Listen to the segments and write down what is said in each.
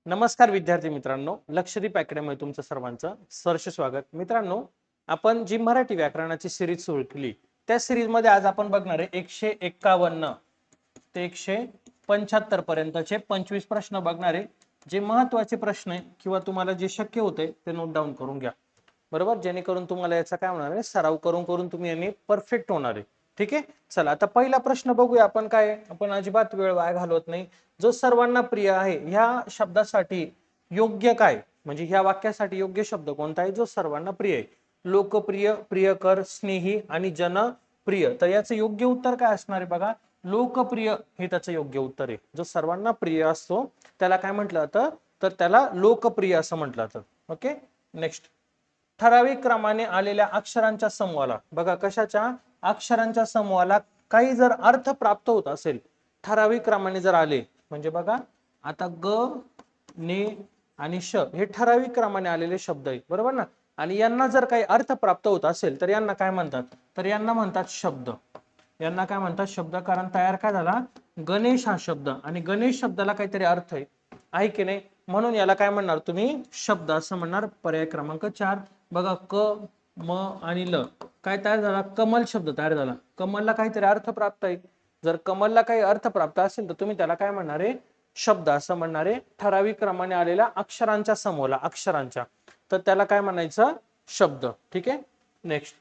नमस्कार विद्यार्थी मित्रांनो, लक्षदीप अकॅडमीमध्ये तुमचं सर्वांचं सहर्ष स्वागत. मित्रांनो, आपण जी मराठी व्याकरणाची सिरीज सुरू केली त्या सिरीज मध्ये आज आपण बघणार आहे 151 ते 175 पर्यंतचे 25 प्रश्न बघणार आहे. जे महत्त्वाचे प्रश्न आहे किंवा तुम्हाला जे शक्य होते ते नोट डाऊन करून घ्या, बरोबर, जेणेकरून तुम्हाला याचा काय होणार आहे, सराव करून करून तुम्ही याने परफेक्ट होणार आहे. ठीक आहे, चला आता पहिला प्रश्न बघूया आपण. काय, आपण अजिबात वेळ वाया घालवत नाही. जो सर्वांना प्रिय आहे ह्या शब्दासाठी योग्य काय, म्हणजे ह्या वाक्यासाठी योग्य शब्द कोणता आहे जो सर्वांना प्रिय आहे? लोकप्रिय, प्रियकर, स्नेही आणि जनप्रिय. तर याचं योग्य उत्तर काय असणार आहे बघा, लोकप्रिय हे त्याचं योग्य उत्तर आहे. जो सर्वांना प्रिय असतो त्याला काय म्हटलं जातं, तर त्याला लोकप्रिय असं म्हटलं जातं. Okay, next. ठराविक क्रमाने आलेल्या अक्षरांच्या समूहाला, बघा कशाच्या, अक्षरांच्या समूहाला काही जर अर्थ प्राप्त होत असेल, ठराविक क्रमाने जर आले, म्हणजे बघा आता ग, ने आणि श हे ठराविक क्रमाने आलेले शब्द आहेत, बरोबर ना. आणि यांना जर काही अर्थ प्राप्त होत असेल तर यांना काय म्हणतात, तर यांना म्हणतात शब्द. यांना काय म्हणतात, शब्द. कारण तयार काय झाला, गणेश हा शब्द, आणि गणेश शब्दाला काहीतरी अर्थ आहे की नाही, म्हणून याला काय म्हणणार तुम्ही, शब्द असं म्हणणार. पर्याय क्रमांक 4. बघा क, म आणि ल काय तयार झाला, कमल शब्द तयार झाला. कमलला काहीतरी अर्थ प्राप्त आहे. जर कमलला काही अर्थ प्राप्त असेल तर तुम्ही त्याला काय म्हणणार आहे, शब्द असं म्हणणार आहे. ठराविक क्रमाने आलेल्या अक्षरांच्या समूहाला, अक्षरांच्या, तर त्याला काय म्हणायचं, शब्द. ठीक आहे, नेक्स्ट.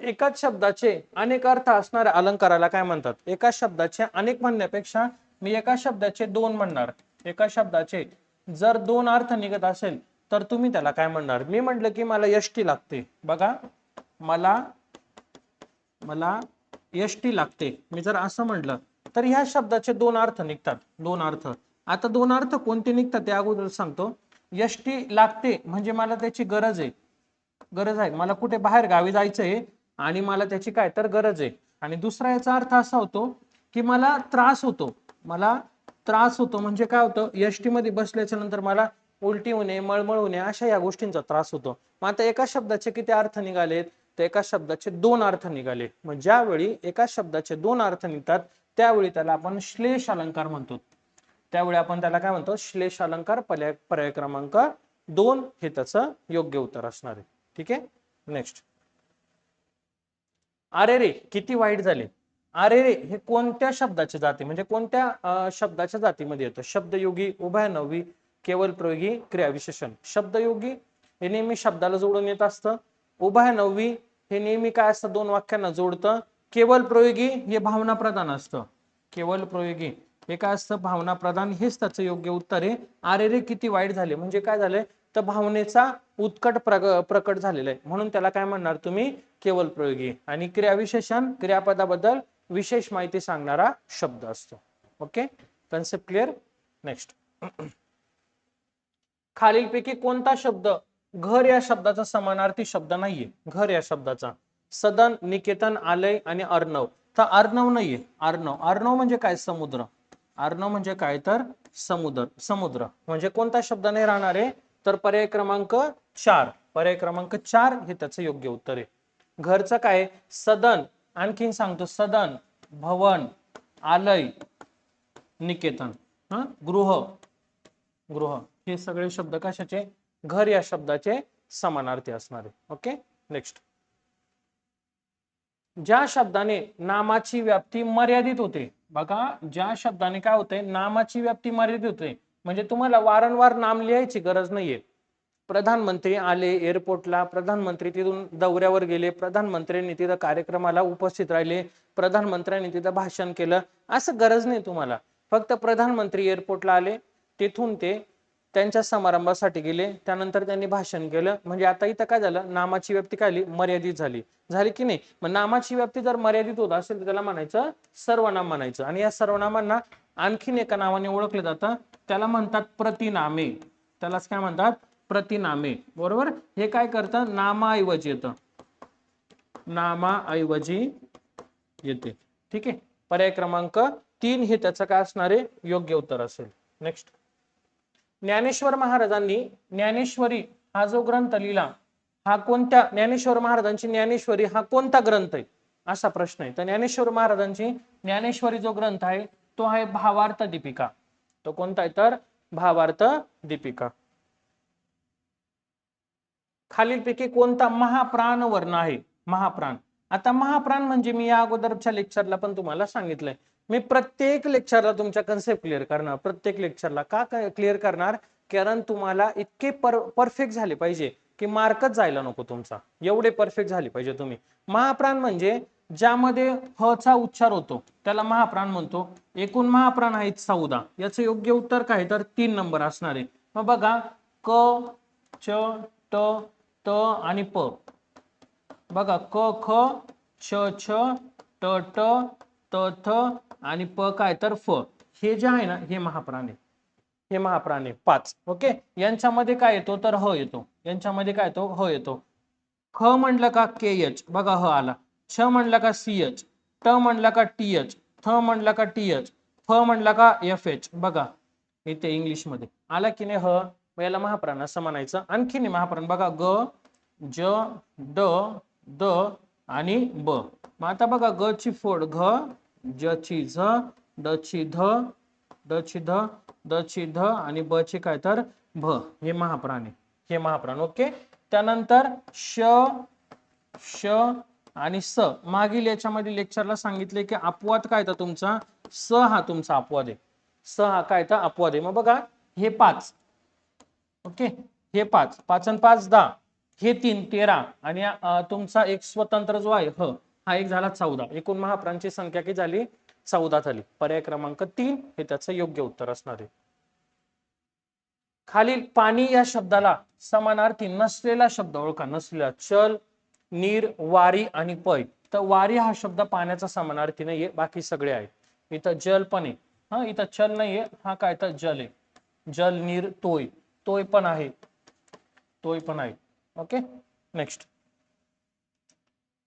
एकाच शब्दाचे अनेक अर्थ असणाऱ्या अलंकाराला काय म्हणतात? एका शब्दाचे अनेक म्हणण्यापेक्षा मी एका शब्दाचे दोन म्हणणार. एका शब्दाचे जर दोन अर्थ निघत असेल तर तुम्ही त्याला काय म्हणणार? मी म्हटलं की मला यष्टी लागते, बघा मला यष्टी लागते, मी जर असं म्हटलं तर ह्या शब्दाचे दोन अर्थ निघतात. दोन अर्थ. आता दोन अर्थ कोणते निघतात ते अगोदर सांगतो. यष्टी लागते म्हणजे मला त्याची गरज आहे, मला कुठे बाहेर गावी जायचंय आणि मला त्याची काय तर गरज आहे. आणि दुसरा याचा अर्थ असा होतो की मला त्रास होतो म्हणजे काय होतं, यष्टी मध्ये बसल्याच्या नंतर मला उलटी होणे, मळमळ होणे, अशा या गोष्टींचा त्रास होतो. मग आता एका शब्दाचे किती अर्थ निघालेत, तर एका शब्दाचे दोन अर्थ निघाले. मग ज्यावेळी एका शब्दाचे दोन अर्थ निघतात त्यावेळी त्याला आपण श्लेष अलंकार म्हणतो. त्यावेळी आपण त्याला काय म्हणतो, श्लेष अलंकार. पर्याय क्रमांक 2 हे त्याचं योग्य उत्तर असणार आहे. ठीक आहे, नेक्स्ट. अरे रे किती वाईट झाले. अरे रे हे कोणत्या शब्दाच्या जाती, म्हणजे कोणत्या शब्दाच्या जातीमध्ये येतं? शब्दयोगी, उभयनवी, केवल प्रयोगी, क्रियाविशेषण. शब्दयोगी हे नेहमी शब्दाला जोडून येत असतं. उभयनवी हे नेहमी काय असतं, दोन वाक्यांना जोडतं. केवल प्रयोगी हे भावना प्रधान असतं. केवल प्रयोगी हे काय असतं, भावना प्रधान. हेच त्याचं योग्य उत्तर आहे. अरे रे किती वाईट झाले म्हणजे काय झालंय, तर भावनेचा उत्कट प्रकट झालेला आहे, म्हणून त्याला काय म्हणणार तुम्ही, केवल प्रयोगी. आणि क्रियाविशेषण क्रियापदाबद्दल विशेष माहिती सांगणारा शब्द असतो. Okay, concept clear. नेक्स्ट. खालीलपैकी कोणता शब्द घर या शब्दाचा समानार्थी शब्द नाहीये? घर या शब्दाचा सदन, निकेतन, आलय आणि अर्णव. तर अर्णव नाहीये. अर्णव म्हणजे काय, समुद्र. अर्णव म्हणजे काय, तर समुद्र म्हणजे कोणता शब्द नाही राहणार आहे, तर पर्याय क्रमांक 4. पर्याय क्रमांक 4 हे त्याचं योग्य उत्तर आहे. घरचं काय, सदन, आणखीन सांगतो, सदन, भवन, आलय, निकेतन, गृह हे सगळे शब्द कशाचे, घर या शब्दाचे समानार्थी असणार आहे. Okay, next. ज्या शब्दाने नामाची व्याप्ती मर्यादित होते, बघा ज्या शब्दाने काय होते, नामाची व्याप्ती मर्यादित होते, म्हणजे तुम्हाला वारंवार नाम लिहायची गरज नाहीये. प्रधानमंत्री आले एअरपोर्टला, प्रधानमंत्री तिथून दौऱ्यावर गेले, प्रधानमंत्र्यांनी तिथं कार्यक्रमाला उपस्थित राहिले, प्रधानमंत्र्यांनी तिथं भाषण केलं, असं गरज नाही तुम्हाला. फक्त प्रधानमंत्री एअरपोर्टला आले, तिथून ते त्यांच्या समारंभासाठी गेले, त्यानंतर त्यांनी भाषण केलं, म्हणजे आता इथं काय झालं, नामाची व्याप्ती काय झाली, मर्यादित झाली की नाही. मग नामाची व्याप्ती जर मर्यादित होत असेल तर त्याला म्हणायचं सर्वनाम म्हणायचं. आणि या सर्वनामांना आणखीन एका नावाने ओळखलं जातं, त्याला म्हणतात प्रतिनामे. त्यालाच काय म्हणतात, प्रतिनामे. बरोबर, हे काय करतं, नामाऐवजी येतं, नामाऐवजी येते. ठीक आहे, पर्याय क्रमांक 3 हे त्याचं काय असणार आहे, योग्य उत्तर असेल. नेक्स्ट. ज्ञानेश्वर महाराजांनी ज्ञानेश्वरी हा जो ग्रंथ लिहिला, हा कोणत्या, ज्ञानेश्वर महाराजांची ज्ञानेश्वरी हा कोणता ग्रंथ आहे, असा प्रश्न आहे. तर ज्ञानेश्वर महाराजांची ज्ञानेश्वरी जो ग्रंथ आहे तो आहे भावार्थ दीपिका. तो कोणता आहे, तर भावार्थ दीपिका. खालीलपैकी कोणता महाप्राण वर्ण आहे? महाप्राण. आता महाप्राण म्हणजे मी या अगोदरच्या लेक्चरला पण तुम्हाला सांगितलंय. मी प्रत्येक लेक्चरला तुमच्या कन्सेप्ट क्लिअर करणार. प्रत्येक लेक्चरला का क्लिअर करणार? कारण तुम्हाला इतके परफेक्ट झाले पाहिजे की मार्कच जायला नको तुमचा. एवढे परफेक्ट झाले पाहिजे तुम्ही. महाप्राण म्हणजे ज्यामध्ये ह चा उच्चार होतो त्याला महाप्राण म्हणतो. एकूण महाप्राण आहेत 14. याचं योग्य उत्तर काय तर 3 नंबर असणार आहे. मग बघा क च ट त आणि प. बघा क ख छ छ ट ट त थ आणि प काय तर फ. हे जे आहे ना हे महाप्राण आहे. हे महाप्राण आहे 5. ओके. यांच्यामध्ये काय येतो तर ह येतो. यांच्यामध्ये काय येतो ह येतो. ख म्हणलं का के एच बघा ह आला. छ म्हणलं का सी एच. ट म्हणलं का टी एच. थ म्हणलं का टी एच. फ म्हणलं का एफ एच. बघा इथे इंग्लिश मध्ये आला की नाही ह. याला महाप्राण असं म्हणायचं. आणखी नाही महाप्राण बघा ग ज ड द आणि ब. मग आता बघा ग ची फोड घ, ज ची झ, ड ची ध, ड ची ध, द ची ध आणि ब ची काय तर भ. हे महाप्राण आहे. हे महाप्राण. ओके. त्यानंतर श श आणि स. मागील याच्यामध्ये लेक्चरला सांगितले की अपवाद काय तर तुमचा स हा तुमचा अपवाद आहे. स हा काय तर अपवाद आहे. मग बघा हे 5. ओके. हे 5 5 आणि 5 10. हे 3 13 आणि तुमचा एक स्वतंत्र जो आहे ह हा एक झाला 14. एकूण महाप्राणची संख्या किती झाली? 14 झाली. पर्याय क्रमांक 3 हे त्याचं योग्य उत्तर असणार आहे. खालील पाणी या शब्दाला समानार्थी नसलेला शब्द ओळखा. नसलेला. चल, नीर, वारी आणि पय. तर वारी हा शब्द पाण्याचा समानार्थी नाहीये. बाकी सगळे आहेत. इथं जल पण आहे. हा इथं चल नाहीये. हा काय तर जल आहे. जल, नीर, तोय. तोय पण आहे. तोय पण आहे. ओके. नेक्स्ट.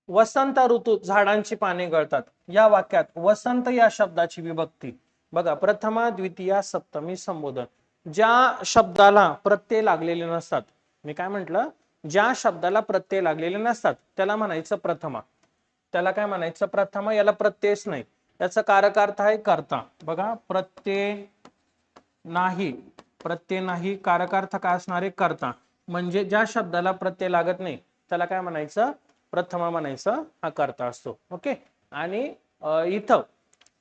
वसंत ऋतूत झाडांची पाने गळतात. या वाक्यात वसंत या शब्दाची विभक्ती बघा. प्रथमा, द्वितीया, सप्तमी, संबोधन. ज्या शब्दाला प्रत्यय लागलेले नसतात. मी काय म्हंटल? ज्या शब्दाला प्रत्यय लागलेले नसतात त्याला म्हणायचं प्रथमा. त्याला काय म्हणायचं? प्रथमा. याला प्रत्ययच नाही. याचा कारकार्थ आहे कर्ता. बघा प्रत्यय नाही. प्रत्यय नाही. कारकार्थ काय असणार आहे? कर्ता. म्हणजे ज्या शब्दाला प्रत्यय लागत नाही त्याला काय म्हणायचं? प्रथमा म्हणायचं. हा कर्ता असतो. ओके. आणि इथं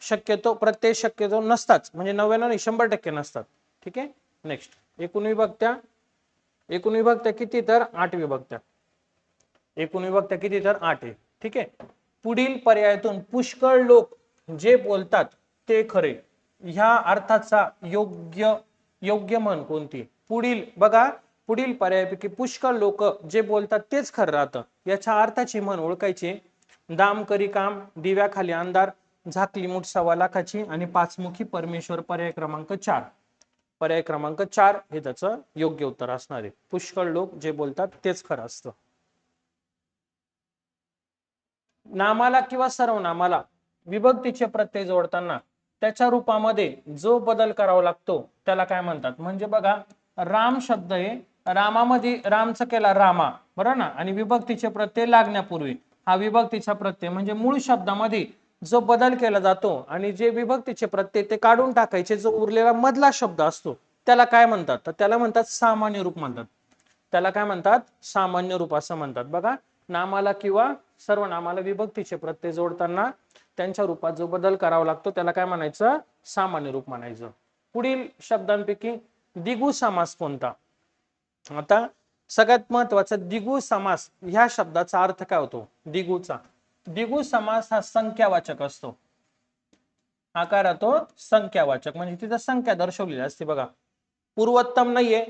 शक्यतो प्रत्यय शक्यतो नसताच. म्हणजे 99 100% नसतात. ठीक आहे. नेक्स्ट. एकूण विभक्त्या. एकूण विभक्त्या किती तर 8 विभक्त्या. एकूण विभक्त्या किती तर 8 आहे. ठीक आहे. पुढील पर्यायातून पुष्कळ लोक जे बोलतात ते खरे ह्या अर्थाचा योग्य म्हण कोणती? पुढील बघा. पुढील पर्यायापैकी पुष्कळ लोक जे बोलतात तेच खरं राहतं. याच्या अर्थाची म्हण ओळखायची. दाम करी काम, दिव्याखाली अंधार, झाकली मूठ 1.25 लाखाची आणि पाचमुखी परमेश्वर. पर्याय क्रमांक 4. पर्याय क्रमांक 4 हे त्याचं योग्य उत्तर असणार आहे. पुष्कळ लोक जे बोलतात तेच खरं असतं. नामाला किंवा सर्वनामाला विभक्तीचे प्रत्यय जोडताना त्याच्या रूपामध्ये जो बदल करावा लागतो त्याला काय म्हणतात? म्हणजे बघा राम शब्द आहे. रामामध्ये रामचा केला रामा. बरोबर ना. आणि विभक्तीचे प्रत्यय लागण्यापूर्वी हा विभक्तीचा प्रत्यय म्हणजे मूळ शब्दामध्ये जो बदल केला जातो आणि जे विभक्तीचे प्रत्यय ते काढून टाकायचे जो उरलेला मधला शब्द असतो त्याला काय म्हणतात? तर त्याला म्हणतात सामान्य रूप म्हणतात. त्याला काय म्हणतात? सामान्य रूप असं म्हणतात. बघा नामाला किंवा सर्वनामाला विभक्तीचे प्रत्यय जोडताना त्यांच्या रूपात जो बदल करावा लागतो त्याला काय म्हणायचं? सामान्य रूप म्हणायचं. पुढील शब्दांपैकी द्विगु समास कोणता? आता सगळ्यात महत्वाचा द्विगु समास ह्या शब्दाचा अर्थ काय होतो? द्विगुचा. द्विगु समास हा संख्यावाचक असतो. हा काय राहतो? संख्यावाचक. म्हणजे तिथं संख्या दर्शवलेली असते. बघा पूर्वोत्तम नाहीये,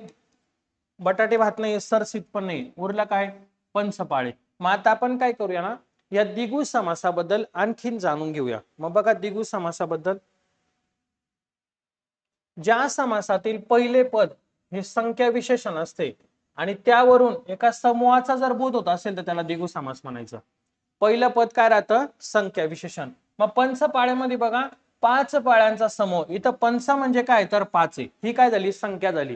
बटाटे भात नाहीये, सरसीत पण नाही. उरला काय? पंचपाळे. मग आता आपण काय करूया ना या द्विगु समासाबद्दल आणखीन जाणून घेऊया. मग बघा द्विगु समासाबद्दल. ज्या समासातील पहिले पद हे संख्या विशेषण असते आणि त्यावरून एका समूहाचा जर बोध होत असेल तर त्याला द्विगु समास म्हणायचं. पहिलं पद काय राहतं? संख्या विशेषण. मग पंचपाळ्यामध्ये बघा 5 पाळ्यांचा समूह. इथं पंच म्हणजे काय तर 5 आहे. ही काय झाली? संख्या झाली.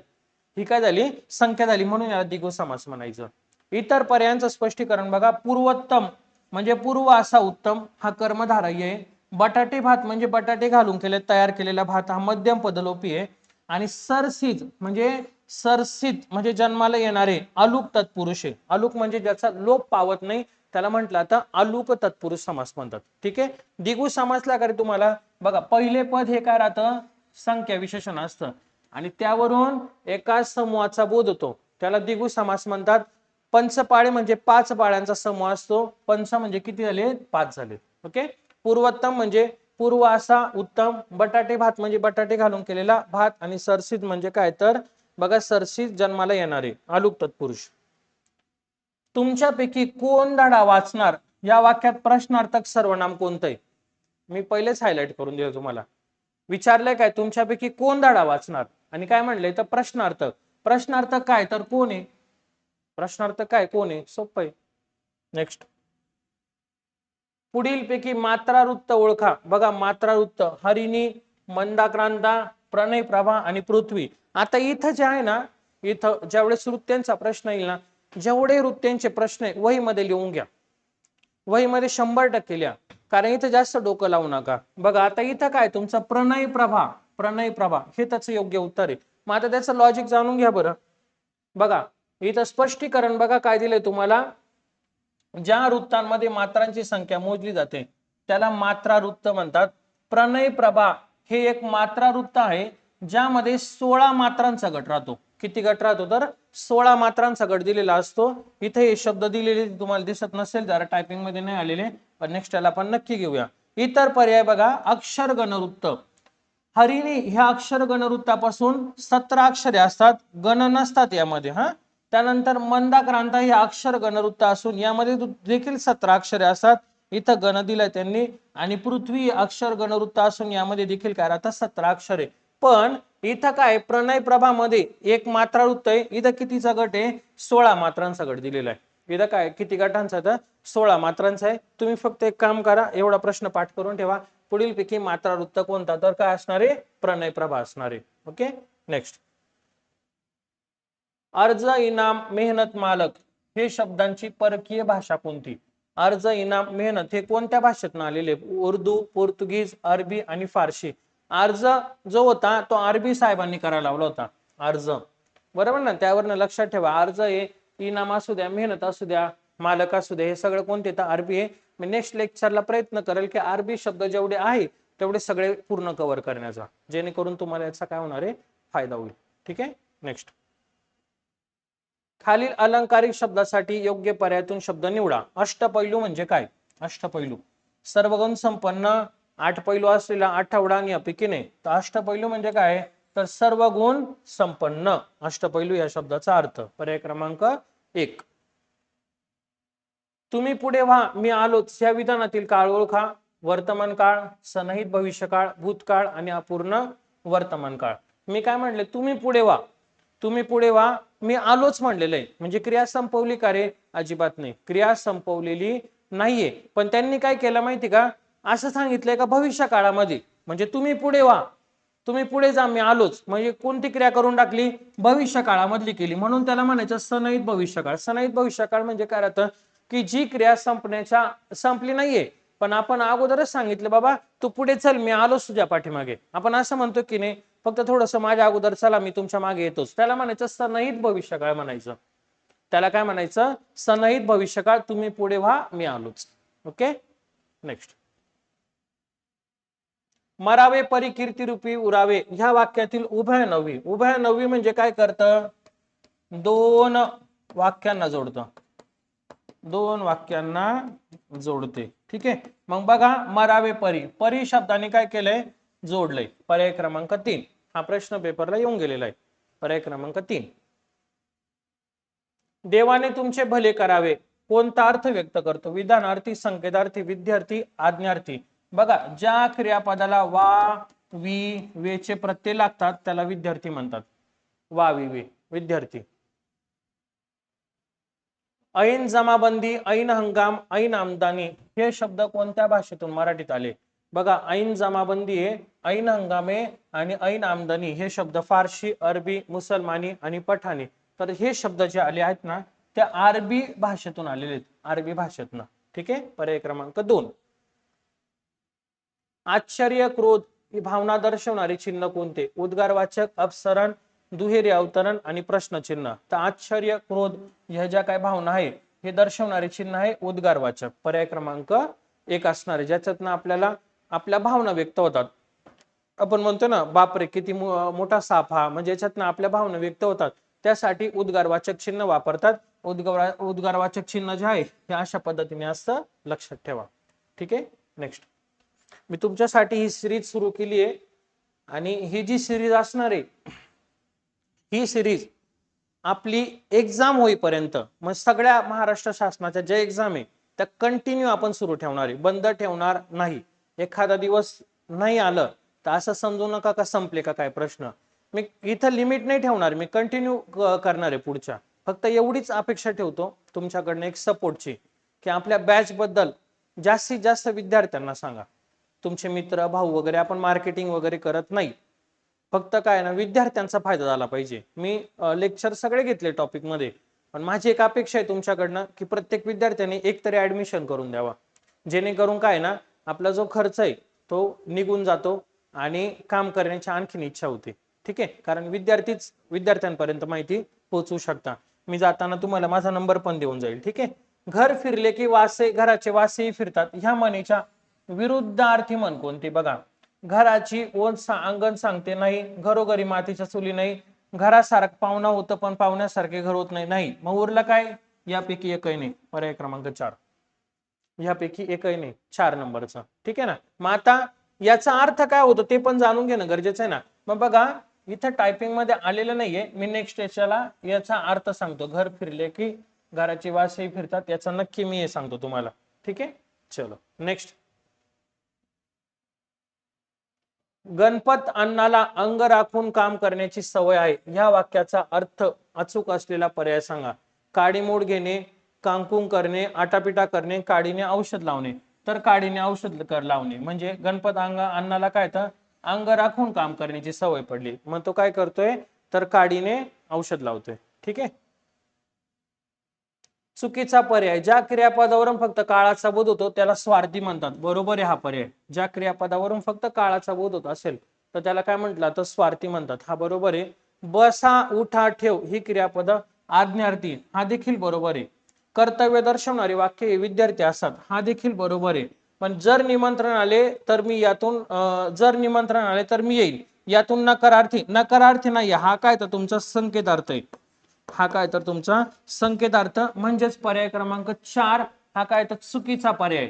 ही काय झाली? संख्या झाली. म्हणून याला द्विगु समास म्हणायचं. इतर पर्यायांचं स्पष्टीकरण बघा. पूर्वोत्तम म्हणजे पूर्व असा उत्तम हा कर्मधारय आहे. बटाटे भात म्हणजे बटाटे घालून तयार केलेला भात हा मध्यम पदलोपी आहे. आणि सरसित म्हणजे जन्माला येणारे अलुक तत्पुरुष आहे. अलुक म्हणजे ज्याचा लोप पावत नाही त्याला म्हटलं आता अलुक तत्पुरुष समास म्हणतात. ठीक आहे. द्विगु समासला करे तुम्हाला बघा पहिले पद हे काय राहतं संख्या विशेषण असतं आणि त्यावरून एका समूहाचा बोध होतो त्याला द्विगु समास म्हणतात. पंचपाळे म्हणजे 5 पाळ्यांचा समूह असतो. पंच म्हणजे किती झाले 5 झाले. ओके. पूर्वोत्तम म्हणजे पूर्व असा उत्तम. बटाटे भात म्हणजे बटाटे घालून केलेला भात. आणि सरसित म्हणजे काय तर बघा सरसित जन्माला येणारे अलुक तत्पुरुष. तुमच्यापैकी कोण धडा वाचणार या वाक्यात प्रश्नार्थक सर्वनाम कोणतं आहे? मी पहिलेच हायलाइट करून दिलं तुम्हाला. विचारलंय काय तुमच्यापैकी कोण धडा वाचणार आणि काय म्हणलंय तर प्रश्नार्थक. प्रश्नार्थक काय तर कोण आहे? प्रश्नार्थक काय कोण आहे? सोपं आहे. नेक्स्ट. पुढीलपैकी मात्रावृत्त ओळखा. बघा मात्रावृत्त हरिणी, मंदाक्रांता, प्रणय प्रभा आणि पृथ्वी. आता इथं जे आहे ना इथं ज्यावेळेस वृत्त्यांचा प्रश्न येईल ना जेवढे वृत्त्यांचे प्रश्न आहे वहीमध्ये लिहून घ्या. वहीमध्ये 100% लिहा कारण इथं जास्त डोकं लावू नका. बघा आता इथं काय तुमचं प्रणय प्रभा हे त्याचं योग्य उत्तर आहे. मग आता त्याचं लॉजिक जाणून घ्या बरं. बघा इथं स्पष्टीकरण बघा काय दिलंय तुम्हाला. ज्या वृत्तांमध्ये मात्रांची संख्या मोजली जाते त्याला मात्रा वृत्त म्हणतात. प्रणय प्रभा हे एक मात्रा वृत्त आहे ज्यामध्ये 16 मात्रांचा गट राहतो. किती गट राहतो तर 16 मात्रांचा गट दिलेला असतो. इथे हे शब्द दिलेले तुम्हाला दिसत नसेल जरा टायपिंग मध्ये नाही आलेले पण नेक्स्ट याला आपण नक्की घेऊया. इतर पर्याय बघा अक्षर गणवृत्त. हरिणी ह्या अक्षर गणवृत्तापासून 17 अक्षरे असतात गण नसतात यामध्ये. त्यानंतर मंदाक्रांता ही अक्षर गणवृत्त असून यामध्ये देखील 17 अक्षरे असतात. इथं गण दिलंय त्यांनी. आणि पृथ्वी अक्षर गणवृत्त असून यामध्ये देखील काय राहतात 17 अक्षरे. पण इथं काय प्रणय प्रभामध्ये एक मात्रा वृत्त आहे. इथं कितीचा गट आहे 16 मात्रांचा गट दिलेला आहे. इथं काय किती गटांचा तर 16 मात्रांचा आहे. तुम्ही फक्त एक काम करा एवढा प्रश्न पाठ करून ठेवा. पुढील पैकी मात्रा वृत्त कोणता तर काय असणार आहे प्रणय प्रभा असणार आहे. ओके. नेक्स्ट. अर्ज इनाम मेहनत मालक हे शब्दांची परकीय भाषा कोणती? अर्ज इनाम मेहनत हे कोणत्या भाषेतून आलेले? उर्दू, पोर्तुगीज, अरबी आणि फारसी. अर्ज जो होता तो अरबी साहेबांनी करायला लावला होता. अर्ज बरोबर ना. त्यावरनं लक्षात ठेवा अर्ज हे इनाम असू द्या मेहनत असू द्या मालक असू द्या हे सगळं कोणते तर अरबी आहे. मी नेक्स्ट लेक्चरला प्रयत्न करेल की अरबी शब्द जेवढे आहे तेवढे सगळे पूर्ण कव्हर करण्याचा जेणेकरून तुम्हाला याचा काय होणार आहे फायदा होईल. ठीक आहे. नेक्स्ट. खालील अलंकारिक शब्दासाठी योग्य पर्यायातून शब्द निवडा. अष्टपैलू म्हणजे काय? अष्टपैलू सर्वगुण संपन्न 8 पैलू असलेला आठवडा आणि अपिकीने. तर अष्टपैलू म्हणजे काय तर सर्व गुण संपन्न. अष्टपैलू या शब्दाचा अर्थ. पर्याय क्रमांक 1. तुम्ही पुढे व्हा मी आलोच या विधानातील काळ ओळखा. वर्तमान काळ, सन्निहित भविष्यकाळ, भूतकाळ आणि अपूर्ण वर्तमान काळ. मी काय म्हणले तुम्ही पुढे व्हा. तुम्ही पुढे व्हा मी आलोच म्हणलेलं आहे म्हणजे क्रिया संपवली का रे? अजिबात नाही. क्रिया संपवलेली नाहीये. पण त्यांनी काय केलं माहिती का असं सांगितलंय का भविष्य काळामध्ये म्हणजे तुम्ही पुढे व्हा तुम्ही पुढे जा मी आलोच म्हणजे कोणती क्रिया करून टाकली भविष्य काळामधली केली. म्हणून त्याला म्हणायचं सन्निहित भविष्यकाळ. सन्निहित भविष्यकाळ म्हणजे काय राहतं की जी क्रिया संपली नाहीये पण आपण अगोदरच सांगितलं बाबा तू पुढे चल मी आलोच तुझ्या पाठीमागे. आपण असं म्हणतो की नाही फक्त थोडस माझ्या अगोदर चला मी तुमच्या मागे येतोच. त्याला म्हणायचं सन्निहित भविष्यकाळ म्हणायचं. त्याला काय म्हणायचं सन्निहित भविष्यकाळ. तुम्ही पुढे व्हा मी आलोच. ओके. नेक्स्ट. मरावे परिकीर्ती रूपी उरावे ह्या वाक्यातील उभय नववी. उभय नववी म्हणजे काय करतं दोन वाक्यांना जोडतं. दोन वाक्यांना जोडते. ठीक आहे. मग बघा मरावे परी शब्दाने काय केलंय जोडलंय. पर्याय क्रमांक 3 हा प्रश्न पेपरला येऊन गेलेला आहे. पर्याय क्रमांक 3. देवाने तुमचे भले करावे कोणता अर्थ व्यक्त करतो? विधानार्थी, संकेतार्थी, विद्यार्थी, आज्ञार्थी. बघा ज्या क्रियापदाला वा वी वेचे प्रत्यय लागतात त्याला विद्यार्थी म्हणतात. वा वी वे विद्यार्थी. ऐन जमाबंदी, ऐन हंगाम, ऐन आमदानी हे शब्द कोणत्या भाषेतून मराठीत आले? बघा ऐन जमाबंदी आहे, ऐन हंगाम आहे आणि ऐन आमदानी हे शब्द फारसी, अरबी, मुसलमानी आणि पठाणी. तर हे शब्द जे आले आहेत ना ते अरबी भाषेतून आलेले आहेत. अरबी भाषेतून. ठीक आहे. पर्याय क्रमांक 2. आश्चर्य, क्रोध ही भावना दर्शवणारे चिन्ह कोणते? उद्गारवाचक, अपसरण, दुहेरी अवतरण आणि प्रश्नचिन्ह. तर आश्चर्य, क्रोध ह्या ज्या काय भावना आहे हे दर्शवणारे चिन्ह आहे उद्गारवाचक. पर्याय क्रमांक 1 असणार आहे, ज्याच्यातनं आपल्याला आपल्या भावना व्यक्त होतात. आपण म्हणतो ना बापरे किती मोठा साप हा, म्हणजे याच्यातनं आपल्या भावना व्यक्त होतात, त्यासाठी उद्गारवाचक चिन्ह वापरतात. उद्गारवाचक चिन्ह जे आहे हे अशा पद्धतीने असतं, लक्षात ठेवा. ठीक आहे. नेक्स्ट, मी तुमच्यासाठी ही सिरीज सुरू केली आहे आणि ही जी सिरीज असणार आहे ही सिरीज आपली एक्झाम होईपर्यंत, मग सगळ्या महाराष्ट्र शासनाच्या ज्या एक्झाम आहे त्या कंटिन्यू आपण सुरू ठेवणार आहे, बंद ठेवणार नाही. एखादा दिवस नाही आलं तर असं समजू नका का संपले का काय प्रश्न. मी इथं लिमिट नाही ठेवणार, मी कंटिन्यू करणार आहे पुढच्या. फक्त एवढीच अपेक्षा ठेवतो तुमच्याकडनं एक सपोर्टची, की आपल्या बॅच बद्दल जास्तीत जास्त विद्यार्थ्यांना सांगा. तुमचे मित्र भाऊ वगैरे आपण मार्केटिंग वगैरे करत नाही, फक्त काय ना विद्यार्थ्यांचा फायदा झाला पाहिजे. मी लेक्चर सगळे घेतले टॉपिक मध्ये, पण माझी एक अपेक्षा आहे तुमच्याकडनं की प्रत्येक विद्यार्थ्यांनी एक तरी ऍडमिशन करून द्यावा, जेणेकरून काय ना आपला जो खर्च आहे तो निघून जातो आणि काम करण्याची आणखीन इच्छा होते. ठीक आहे, कारण विद्यार्थीच विद्यार्थ्यांपर्यंत माहिती पोहोचवू शकता. मी जाताना तुम्हाला माझा नंबर पण देऊन जाईल. ठीक आहे. घर फिरले की वासे, घराचे वासेही फिरतात, ह्या म्हणीच्या विरुद्धार्थी म्हण कोणती? बघा, घराची ओल अंगण सांगते नाही, घरोघरी मातीच्या चुली नाही, घरासारखं पाहुणा होतं पण पाहुण्यासारखे घर होत नाही. नाही, मग उरलं काय? यापैकी एकही नाही. पर्याय क्रमांक 4, यापैकी एकही नाही, 4 नंबरचा. ठीक आहे ना. मग आता याचा अर्थ काय होतो ते पण जाणून घेणं गरजेचं आहे ना. मग बघा, इथं टायपिंग मध्ये आलेलं नाहीये, मी नेक्स्ट याच्याला याचा अर्थ सांगतो. घर फिरले की घराची वासही फिरतात, याचा नक्की मी हे सांगतो तुम्हाला. ठीक आहे. चलो नेक्स्ट, गणपत अण्णाला अंग राखून काम करण्याची सवय आहे, ह्या वाक्याचा अर्थ अचूक असलेला पर्याय सांगा. काडीमोड घेणे, कांकुंग करणे, आटापिटा करणे, काडीने औषध लावणे. तर काडीने औषध लावणे म्हणजे गणपत अण्णाला काय तर अंग राखून काम करण्याची सवय पडली, मग तो काय करतोय तर काडीने औषध लावतोय. ठीक आहे. चुकीचा पर्याय, ज्या क्रियापदावरून फक्त काळाचा बोध होतो त्याला स्वार्थी म्हणतात. बरोबर आहे हा पर्याय. ज्या क्रियापदावरून फक्त काळाचा बोध होत असेल तर त्याला काय म्हटलं तर स्वार्थी म्हणतात. हा बरोबर आहे. बसा, उठा, ठेव ही क्रियापद आज्ञार्थी, हा देखील बरोबर आहे. कर्तव्य दर्शवणारे वाक्य हे विद्यार्थी असतात, हा देखील बरोबर आहे. पण जर निमंत्रण आले तर मी यातून जर निमंत्रण आले तर मी येईल, यातून नकारार्थी, नकारार्थी नाही, हा काय तर तुमचा संकेतार्थ आहे. हा काय तर तुमचा संकेतार्थ, म्हणजेच पर्याय क्रमांक 4 हा काय तर चुकीचा पर्याय.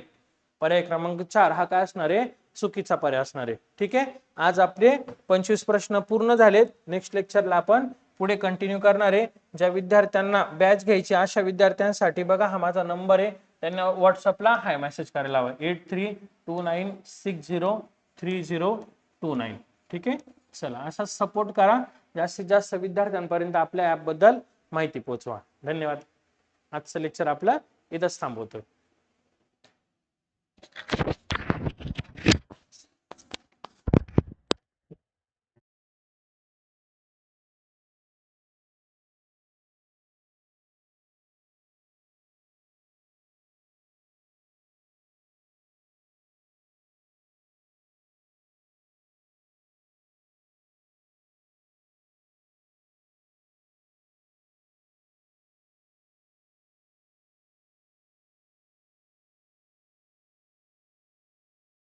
पर्याय क्रमांक 4 हा काय असणार आहे? चुकीचा पर्याय असणार आहे. ठीक आहे. आज आपले 25 प्रश्न पूर्ण झालेत. नेक्स्ट लेक्चरला आपण पुढे कंटिन्यू करणार आहे. ज्या विद्यार्थ्यांना बॅच घ्यायची अशा विद्यार्थ्यांसाठी बघा हा माझा नंबर आहे, त्यांना व्हॉट्सअपला हाय मेसेज करायला हवा, 8329603029. ठीक आहे. चला असा सपोर्ट करा, जास्तीत जास्त विद्यार्थ्यांपर्यंत आपल्या ऍप बद्दल माहिती पोहोचवा. धन्यवाद. आजचं लेक्चर आपलं इथंच थांबवतोय.